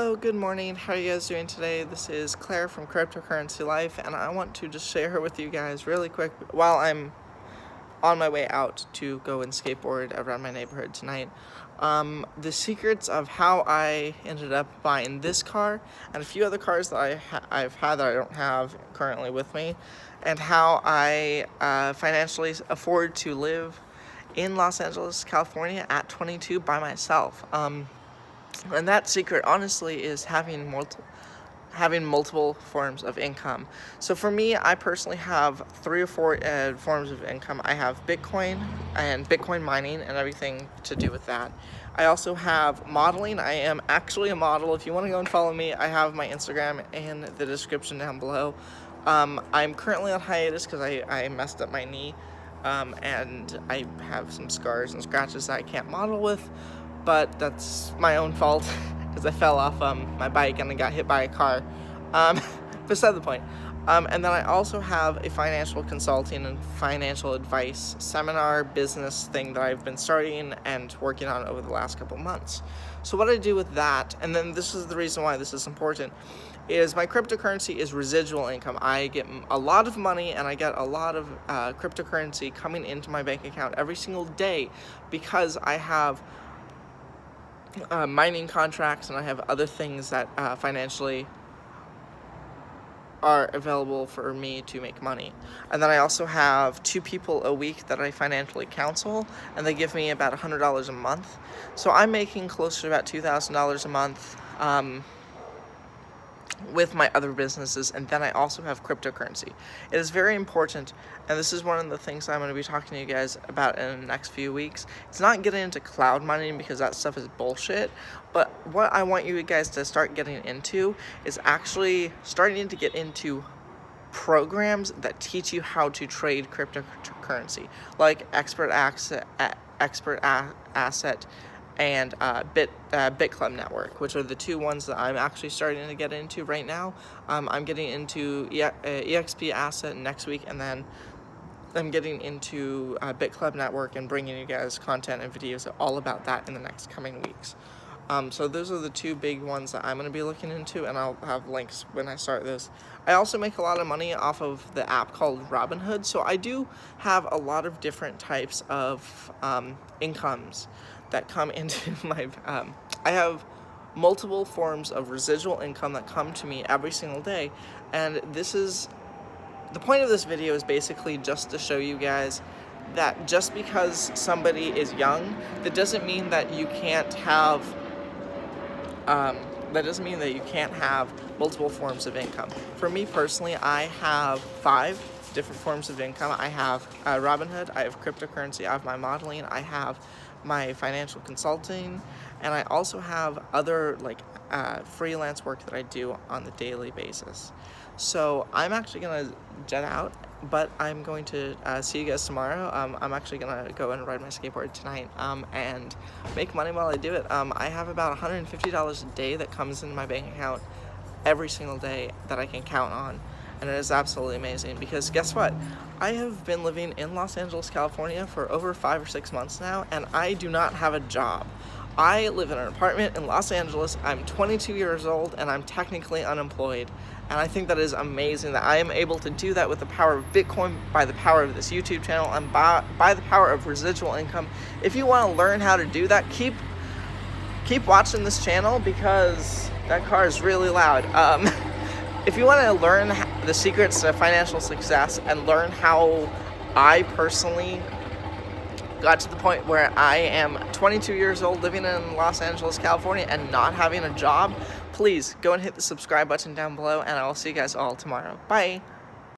Hello, good morning. How are you guys doing today? This is Claire from Cryptocurrency Life, and I want to just share with you guys really quick while I'm on my way out to go and skateboard around my neighborhood tonight. The secrets of how I ended up buying this car and a few other cars that I've had that I don't have currently with me, and how I financially afford to live in Los Angeles, California at 22 by myself. And that secret, honestly, is having multiple forms of income. So for me, I personally have 3 or 4 forms of income. I have Bitcoin and Bitcoin mining and everything to do with that. I also have modeling. I am actually a model. If you want to go and follow me, I have my Instagram in the description down below. I'm currently on hiatus because I messed up my knee, and I have some scars and scratches that I can't model with. But that's my own fault because I fell off my bike and I got hit by a car. Beside the point. And then I also have a financial consulting and financial advice seminar business thing that I've been starting and working on over the last couple months. So what I do with that, and then this is the reason why this is important, is my cryptocurrency is residual income. I get a lot of money and I get a lot of cryptocurrency coming into my bank account every single day because I have mining contracts and I have other things that financially are available for me to make money. And then I also have 2 people a week that I financially counsel, and they give me about $100 a month. So I'm making closer to about $2,000 a month with my other businesses, and then I also have cryptocurrency. It is very important, and this is one of the things I'm going to be talking to you guys about in the next few weeks. It's not getting into cloud mining because that stuff is bullshit, but what I want you guys to start getting into is actually starting to get into programs that teach you how to trade cryptocurrency, like Expert Asset and bitclub network, which are the 2 ones that I'm actually starting to get into right now. I'm getting into EXP Asset next week, and then I'm getting into bitclub network and bringing you guys content and videos all about that in the next coming weeks. So those are the 2 big ones that I'm going to be looking into, and I'll have links when I start this. I also make a lot of money off of the app called Robinhood, so I do have a lot of different types of incomes that come into my, I have multiple forms of residual income that come to me every single day, and the point of this video is basically just to show you guys that just because somebody is young, that doesn't mean that you can't have multiple forms of income. For me personally, I have 5 different forms of income. I have Robinhood, I have cryptocurrency, I have my modeling, I have my financial consulting, and I also have other freelance work that I do on the daily basis. So I'm actually gonna jet out, but I'm going to see you guys tomorrow. I'm actually gonna go and ride my skateboard tonight and make money while I do it. I have about $150 a day that comes into my bank account every single day that I can count on, and it is absolutely amazing because guess what? I have been living in Los Angeles, California for over 5 or 6 months now, and I do not have a job. I live in an apartment in Los Angeles. I'm 22 years old and I'm technically unemployed, and I think that is amazing that I am able to do that with the power of Bitcoin, by the power of this YouTube channel, and by the power of residual income. If you want to learn how to do that, keep watching this channel because that car is really loud. If you want to learn the secrets to financial success and learn how I personally got to the point where I am 22 years old living in Los Angeles, California and not having a job, please go and hit the subscribe button down below, and I will see you guys all tomorrow. Bye!